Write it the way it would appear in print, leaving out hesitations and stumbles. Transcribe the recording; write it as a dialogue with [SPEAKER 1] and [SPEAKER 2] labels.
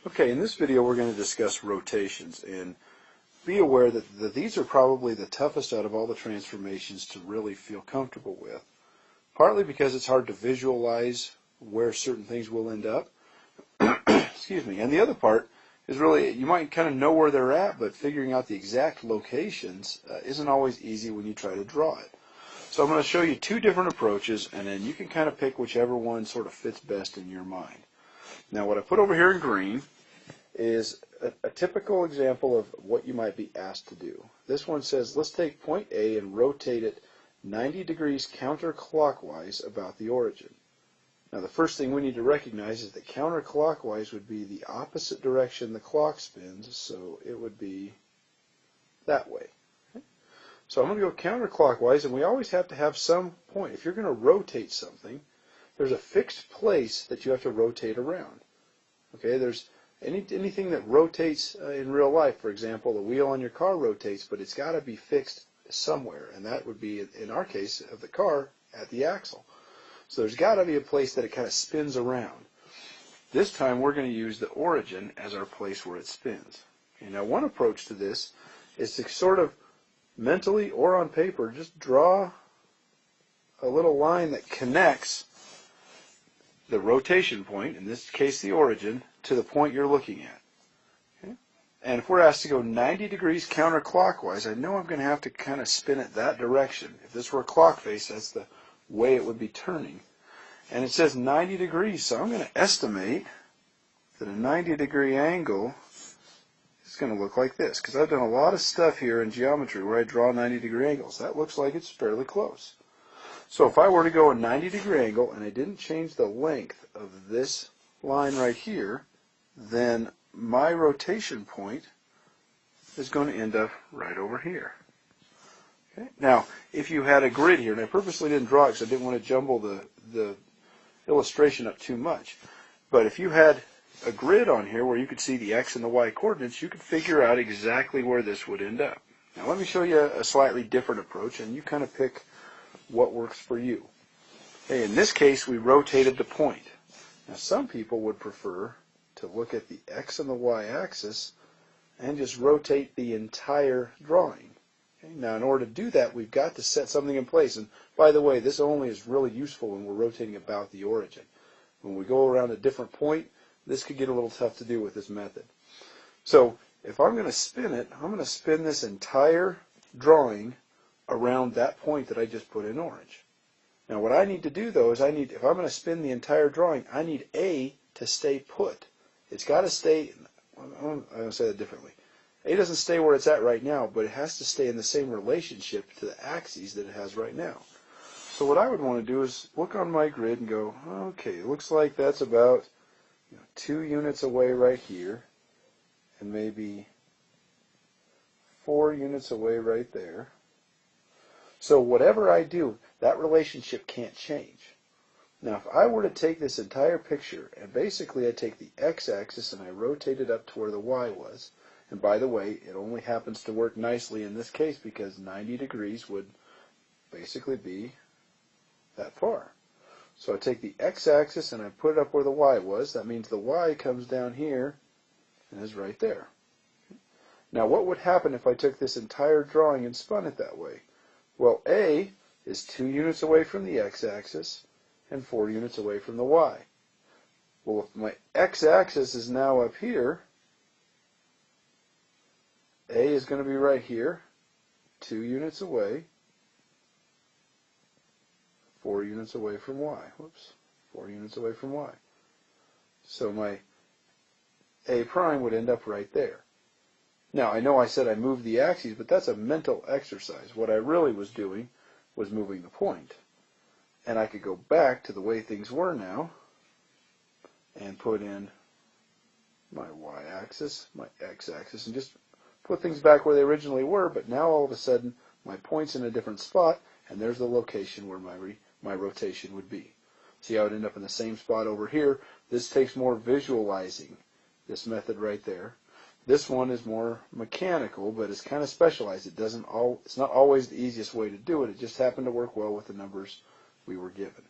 [SPEAKER 1] Okay, in this video we're going to discuss rotations, and be aware that these are probably the toughest out of all the transformations to really feel comfortable with. Partly because it's hard to visualize where certain things will end up. Excuse me. And the other part is really, you might kind of know where they're at, but figuring out the exact locations isn't always easy when you try to draw it. So I'm going to show you two different approaches, and then you can kind of pick whichever one sort of fits best in your mind. Now what I put over here in green is a typical example of what you might be asked to do. This one says, let's take point A and rotate it 90 degrees counterclockwise about the origin. Now the first thing we need to recognize is that counterclockwise would be the opposite direction the clock spins, so it would be that way. Okay? So I'm going to go counterclockwise, and we always have to have some point. If you're going to rotate something, there's a fixed place that you have to rotate around. Okay, there's anything that rotates in real life. For example, the wheel on your car rotates, but it's got to be fixed somewhere, and that would be, in our case of the car, at the axle. So there's got to be a place that it kind of spins around. This time we're going to use the origin as our place where it spins. Okay, now one approach to this is to sort of mentally or on paper just draw a little line that connects the rotation point, in this case the origin, to the point you're looking at. Okay? And if we're asked to go 90 degrees counterclockwise, I know I'm going to have to kind of spin it that direction. If this were a clock face, that's the way it would be turning. And it says 90 degrees, so I'm going to estimate that a 90 degree angle is going to look like this, because I've done a lot of stuff here in geometry where I draw 90 degree angles. That looks like it's fairly close. So if I were to go a 90 degree angle and I didn't change the length of this line right here, then my rotation point is going to end up right over here. Okay? Now, if you had a grid here, and I purposely didn't draw it because I didn't want to jumble the illustration up too much, but if you had a grid on here where you could see the x and the y coordinates, you could figure out exactly where this would end up. Now let me show you a slightly different approach, and you kind of pick what works for you. Okay, in this case, we rotated the point. Now, some people would prefer to look at the x and the y axis and just rotate the entire drawing. Okay, now, in order to do that, we've got to set something in place. And by the way, this only is really useful when we're rotating about the origin. When we go around a different point, this could get a little tough to do with this method. So, if I'm going to spin it, I'm going to spin this entire drawing around that point that I just put in orange. Now what I need to do though is if I'm going to spin the entire drawing, I need A to stay put. It's got to stay, I'm going to say that differently. A doesn't stay where it's at right now, but it has to stay in the same relationship to the axes that it has right now. So what I would want to do is look on my grid and go, okay, it looks like that's about 2 units away right here, and maybe 4 units away right there. So whatever I do, that relationship can't change. Now if I were to take this entire picture, and basically I take the x-axis and I rotate it up to where the y was, and by the way, it only happens to work nicely in this case because 90 degrees would basically be that far. So I take the x-axis and I put it up where the y was. That means the y comes down here and is right there. Now what would happen if I took this entire drawing and spun it that way? Well, A is 2 units away from the x-axis and 4 units away from the y. Well, if my x-axis is now up here, A is going to be right here, 2 units away, 4 units away from y. Whoops, 4 units away from y. So my A prime would end up right there. Now, I know I said I moved the axes, but that's a mental exercise. What I really was doing was moving the point. And I could go back to the way things were now and put in my y-axis, my x-axis, and just put things back where they originally were, but now all of a sudden my point's in a different spot, and there's the location where my rotation would be. See how it ended up in the same spot over here? This takes more visualizing, this method right there. This one is more mechanical, but it's kind of specialized. It's not always the easiest way to do it. It just happened to work well with the numbers we were given.